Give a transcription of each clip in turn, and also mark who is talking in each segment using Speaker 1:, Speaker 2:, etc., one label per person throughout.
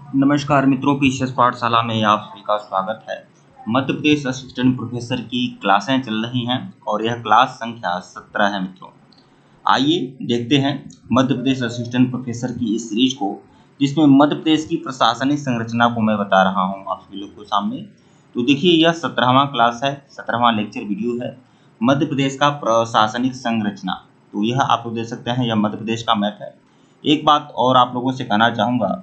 Speaker 1: नमस्कार मित्रों, पीसीएस पाठशाला में आप सभी का स्वागत है। मध्य प्रदेश असिस्टेंट प्रोफेसर की क्लासें चल रही हैं और यह क्लास संख्या 17 है मित्रों। आइए देखते हैं मध्य प्रदेश असिस्टेंट प्रोफेसर की इस सीरीज को, जिसमें मध्य प्रदेश की प्रशासनिक संरचना को मैं बता रहा हूं आप सभी लोग को सामने। तो देखिए, यह 17वां क्लास है, 17वां लेक्चर वीडियो है, मध्य प्रदेश का प्रशासनिक संरचना। तो यह आप लोग देख सकते हैं, यह मध्य प्रदेश का मैप है। एक बात और आप लोगों से कहना चाहूँगा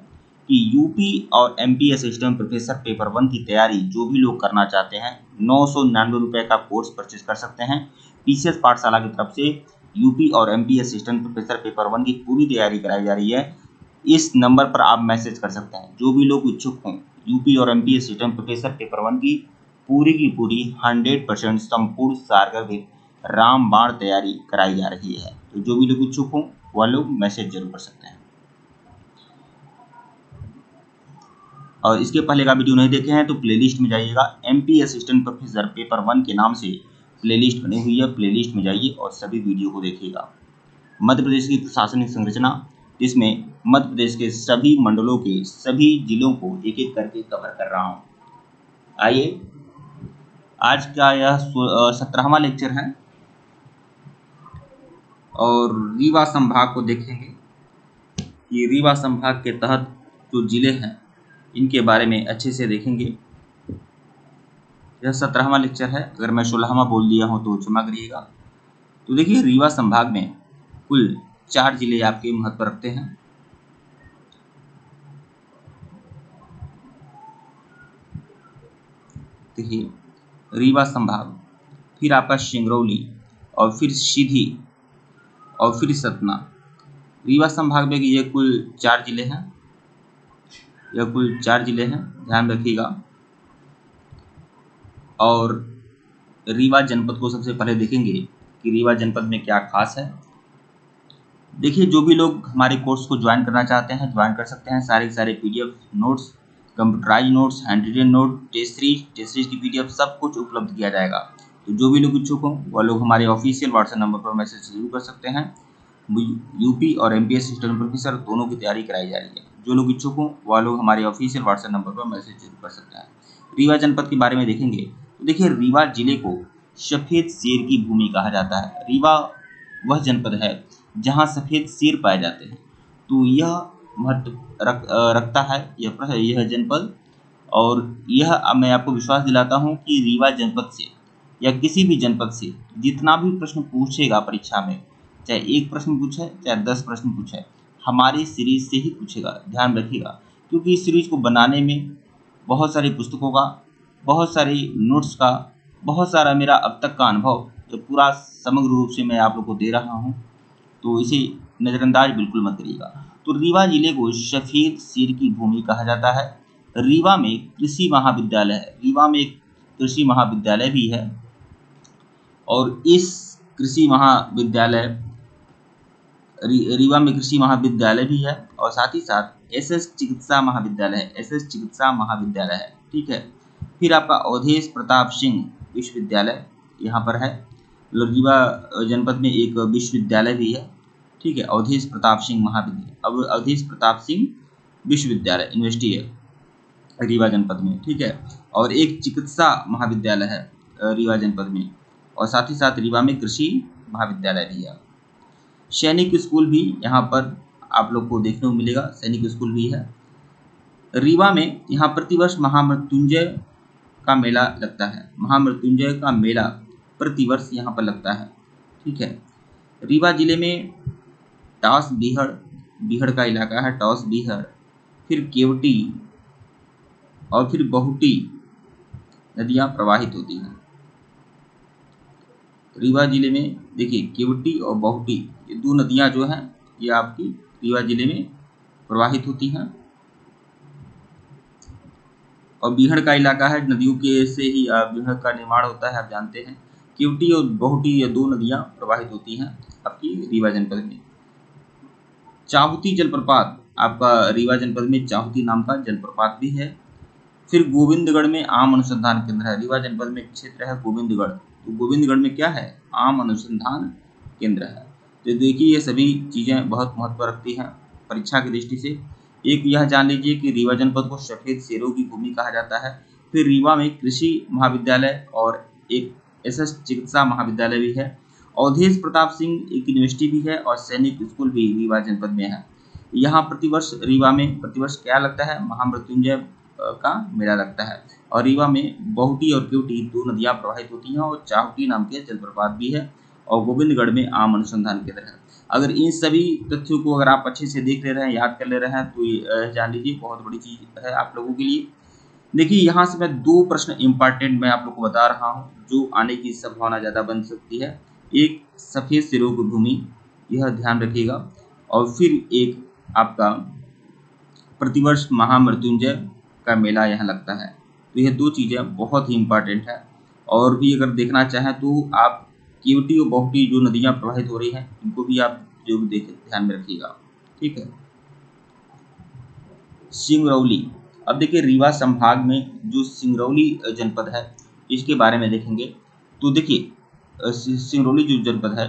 Speaker 1: कि यूपी और एमपी असिस्टेंट प्रोफेसर पेपर 1 की तैयारी जो भी लोग करना चाहते हैं, 999 रुपये का कोर्स परचेज कर सकते हैं पीसीएस पाठशाला की तरफ से। यूपी और एमपी असिस्टेंट प्रोफेसर पेपर 1 की पूरी तैयारी कराई जा रही है। इस नंबर पर आप मैसेज कर सकते हैं, जो भी लोग इच्छुक हों। यूपी और एमपी असिस्टेंट प्रोफेसर पेपर 1 की पूरी 100% संपूर्ण सारगर्भित रामबाण तैयारी कराई जा रही है। तो जो भी लोग इच्छुक हों वह लोग मैसेज जरूर कर सकते हैं। और इसके पहले का वीडियो नहीं देखे हैं तो प्लेलिस्ट में जाइएगा। एमपी असिस्टेंट प्रोफेसर पेपर 1 के नाम से प्लेलिस्ट बनी हुई है, प्लेलिस्ट में जाइए और सभी वीडियो को देखिएगा। मध्य प्रदेश की प्रशासनिक संरचना, जिसमें मध्य प्रदेश के सभी मंडलों के सभी जिलों को एक एक करके कवर कर रहा हूँ। आइए, आज का यह 17वां लेक्चर है और रीवा संभाग को देखेंगे कि रीवा संभाग के तहत जो जिले हैं इनके बारे में अच्छे से देखेंगे। यह 17वां लेक्चर है, अगर मैं 16वां बोल दिया हूँ तो क्षमा करिएगा। तो देखिए, रीवा संभाग में कुल 4 जिले आपके महत्व रखते हैं। देखिए, रीवा संभाग, फिर आपका सिंगरौली और फिर सीधी और फिर सतना। रीवा संभाग में ये कुल 4 जिले हैं, यह कुल 4 जिले हैं, ध्यान रखिएगा। और रीवा जनपद को सबसे पहले देखेंगे कि रीवा जनपद में क्या खास है। देखिए, जो भी लोग हमारे कोर्स को ज्वाइन करना चाहते हैं ज्वाइन कर सकते हैं। सारे PDF notes, computerise notes, hand written note, test series की पीडीएफ सब कुछ उपलब्ध किया जाएगा। तो जो भी लोग इच्छुक हों वह लोग हमारे ऑफिशियल व्हाट्सएप नंबर पर मैसेज जरूर कर सकते हैं। यूपी और एमपी असिस्टेंट प्रोफेसर दोनों की तैयारी कराई जा रही है। जो लोग इच्छुक हों वह लोग हमारे ऑफिशियल व्हाट्सएप नंबर पर मैसेज जरूर कर सकते हैं। रीवा जनपद के बारे में देखेंगे तो देखिए, रीवा जिले को सफेद शेर की भूमि कहा जाता है। रीवा वह जनपद है जहां सफेद शेर पाए जाते हैं। तो यह महत्व रखता है यह जनपद। और यह मैं आपको विश्वास दिलाता हूं कि रीवा जनपद से या किसी भी जनपद से जितना भी प्रश्न पूछेगा परीक्षा में, चाहे 1 प्रश्न पूछे चाहे 10 प्रश्न पूछे, हमारी सीरीज से ही पूछेगा। ध्यान रखिएगा, क्योंकि इस सीरीज को बनाने में बहुत सारी पुस्तकों का, बहुत सारी नोट्स का, बहुत सारा मेरा अब तक का अनुभव जो पूरा समग्र रूप से मैं आप लोग को दे रहा हूँ, तो इसे नज़रअंदाज बिल्कुल मत करिएगा। तो रीवा जिले को सफेद शेर की भूमि कहा जाता है। रीवा में कृषि महाविद्यालय है, रीवा में एक कृषि महाविद्यालय भी है। और इस कृषि महाविद्यालय रीवा में कृषि महाविद्यालय भी है और साथ ही साथ एसएस चिकित्सा महाविद्यालय है, एसएस चिकित्सा महाविद्यालय है। ठीक है। फिर आपका अवधेश प्रताप सिंह विश्वविद्यालय यहाँ पर है। रीवा जनपद में एक विश्वविद्यालय भी है। ठीक है, अवधेश प्रताप सिंह महाविद्यालय, अब अवधेश प्रताप सिंह विश्वविद्यालय यूनिवर्सिटी है रीवा जनपद में। ठीक है। और एक चिकित्सा महाविद्यालय है रीवा जनपद में, और साथ ही साथ रीवा में कृषि महाविद्यालय भी है। सैनिक स्कूल भी यहाँ पर आप लोग को देखने को मिलेगा, सैनिक स्कूल भी है रीवा में। यहाँ प्रतिवर्ष महामृत्युंजय का मेला लगता है, महामृत्युंजय का मेला प्रतिवर्ष यहाँ पर लगता है। ठीक है। रीवा जिले में टॉस बीहड़ का इलाका है, टॉस बीहड़, फिर केवटी और फिर बहुटी नदियाँ प्रवाहित होती हैं रीवा जिले में। देखिए, केवटी और बहुटी ये 2 नदियाँ जो हैं ये आपकी रीवा जिले में प्रवाहित होती हैं। और बीहड़ का इलाका है, नदियों के से ही बीहड़ का निर्माण होता है, आप जानते हैं। केवटी और बहुटी ये 2 नदियाँ प्रवाहित होती हैं आपकी रीवा जनपद में। चाहुती जलप्रपात, आपका रीवा जनपद में चाहुती नाम का जलप्रपात भी है। फिर गोविंदगढ़ में आम अनुसंधान केंद्र है, रीवा जनपद में क्षेत्र है गोविंदगढ़। तो गोविंदगढ़ में क्या है? आम अनुसंधान केंद्र है। तो देखिए, ये सभी चीज़ें बहुत महत्व रखती हैं परीक्षा की दृष्टि से। एक यह जान लीजिए कि रीवा जनपद को सफेद शेरों की भूमि कहा जाता है। फिर रीवा में कृषि महाविद्यालय और एक एसएस चिकित्सा महाविद्यालय भी है। अवधेश प्रताप सिंह एक यूनिवर्सिटी भी है और सैनिक स्कूल भी रीवा जनपद में है। यहाँ प्रतिवर्ष रीवा में प्रतिवर्ष क्या लगता है, महामृत्युंजय का मेला लगता है। और रीवा में बहुटी और केवटी दो नदियां प्रवाहित होती हैं और चाहुटी नाम के जलप्रपात भी है और गोविंदगढ़ में आम अनुसंधान केंद्र है। अगर इन सभी तथ्यों को अगर आप अच्छे से देख ले रहे हैं, याद कर ले रहे हैं, तो ये जान लीजिए बहुत बड़ी चीज है आप लोगों के लिए। देखिए यहाँ से मैं 2 प्रश्न इंपॉर्टेंट मैं आप लोग को बता रहा हूँ जो आने की संभावना ज़्यादा बन सकती है। एक सफ़ेद सिरों की भूमि, यह ध्यान रखिएगा, और फिर एक आपका प्रतिवर्ष महामृत्युंजय का मेला यहाँ लगता है। तो यह 2 चीज़ें बहुत ही इम्पॉर्टेंट है। और भी अगर देखना चाहें तो आप केवटी और बहुटी जो नदियाँ प्रवाहित हो रही हैं इनको भी आप जो देखें ध्यान में रखिएगा, ठीक है। सिंगरौली, अब देखिए रीवा संभाग में जो सिंगरौली जनपद है इसके बारे में देखेंगे। तो देखिए सिंगरौली जो जनपद है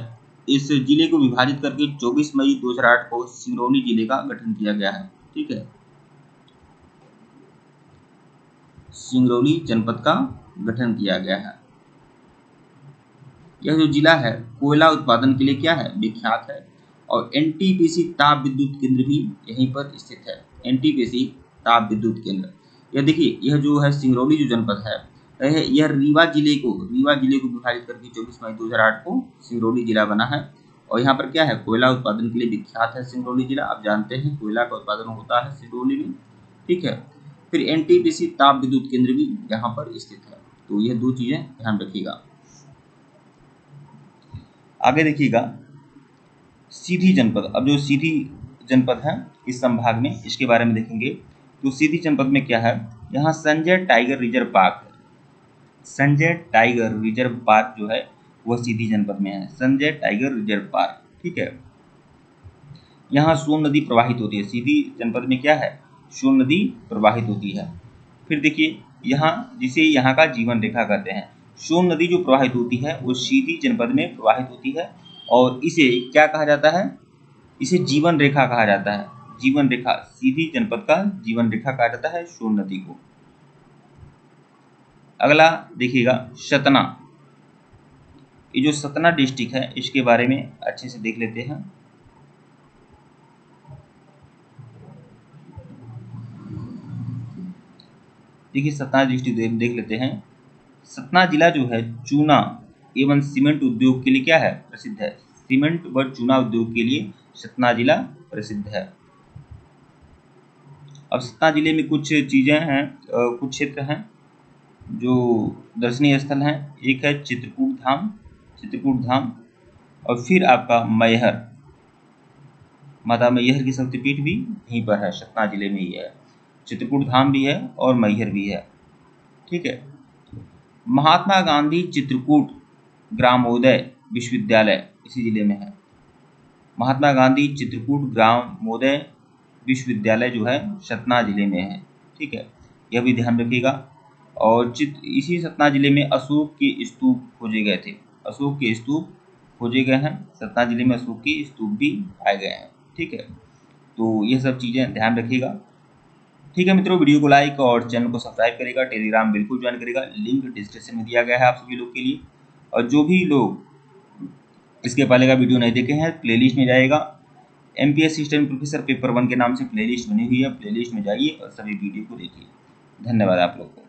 Speaker 1: इस जिले को विभाजित करके 24 मई 2008 को सिंगरौली जिले का गठन किया गया है, ठीक है। सिंगरौली जनपद का गठन किया गया है। यह जो जिला है कोयला उत्पादन के लिए क्या है, विख्यात है। और एनटीपीसी ताप विद्युत केंद्र भी यहीं पर स्थित है। एनटीपीसी ताप विद्युत केंद्र, यह देखिए यह जो है सिंगरौली जो जनपद है यह रीवा जिले को विभाजित करके 24 मई 2008 को सिंगरौली जिला बना है। और यहाँ पर क्या है, कोयला उत्पादन के लिए विख्यात है सिंगरौली जिला। आप जानते हैं कोयला का उत्पादन होता है सिंगरौली में, ठीक है। फिर एनटीपीसी ताप विद्युत केंद्र भी यहाँ पर स्थित है। तो यह 2 चीजें ध्यान रखिएगा। आगे देखिएगा सीधी जनपद। अब जो सीधी जनपद है इस संभाग में इसके बारे में देखेंगे। तो सीधी जनपद में क्या है, यहाँ संजय टाइगर रिजर्व पार्क है। संजय टाइगर रिजर्व पार्क जो है वह सीधी जनपद में है, संजय टाइगर रिजर्व पार्क, ठीक है। यहाँ सोन नदी प्रवाहित होती है। सीधी जनपद में क्या है, सोन नदी प्रवाहित होती है। फिर देखिए यहाँ जिसे यहाँ का जीवन रेखा कहते हैं, सोन नदी जो प्रवाहित होती है वो सीधी जनपद में प्रवाहित होती है और इसे क्या कहा जाता है, इसे जीवन रेखा कहा जाता है। जीवन रेखा, सीधी जनपद का जीवन रेखा कहा जाता है सोन नदी को। अगला देखिएगा सतना। ये जो सतना डिस्ट्रिक्ट है इसके बारे में अच्छे से देख लेते हैं। देखिए सतना डिस्ट्रिक्ट देख लेते हैं। सतना जिला जो है चूना एवं सीमेंट उद्योग के लिए क्या है, प्रसिद्ध है। सीमेंट व चूना उद्योग के लिए सतना जिला प्रसिद्ध है। अब सतना जिले में कुछ चीजें हैं, कुछ क्षेत्र हैं जो दर्शनीय स्थल हैं। एक है चित्रकूट धाम, और फिर आपका मैहर, माता मैहर की शक्तिपीठ भी यहीं पर है, सतना जिले में ही है। चित्रकूट धाम भी है और मैहर भी है, ठीक है। महात्मा गांधी चित्रकूट ग्रामोदय विश्वविद्यालय इसी जिले में है। महात्मा गांधी चित्रकूट ग्रामोदय विश्वविद्यालय जो है सतना जिले में है, ठीक है, यह भी ध्यान रखिएगा। और इसी सतना जिले में अशोक के स्तूप खोजे गए थे। अशोक के स्तूप खोजे गए हैं, सतना जिले में अशोक के स्तूप भी पाए गए हैं, ठीक है। तो ये सब चीज़ें ध्यान रखिएगा, ठीक है मित्रों। वीडियो को लाइक और चैनल को सब्सक्राइब करेगा, टेलीग्राम बिल्कुल ज्वाइन करेगा, लिंक डिस्क्रिप्शन में दिया गया है आप सभी लोग के लिए। और जो भी लोग इसके पहले का वीडियो नहीं देखे हैं प्लेलिस्ट में जाएगा, MPSC असिस्टेंट प्रोफेसर पेपर 1 के नाम से प्लेलिस्ट बनी हुई है, प्लेलिस्ट में जाइए और सभी वीडियो को देखिए। धन्यवाद आप लोग को।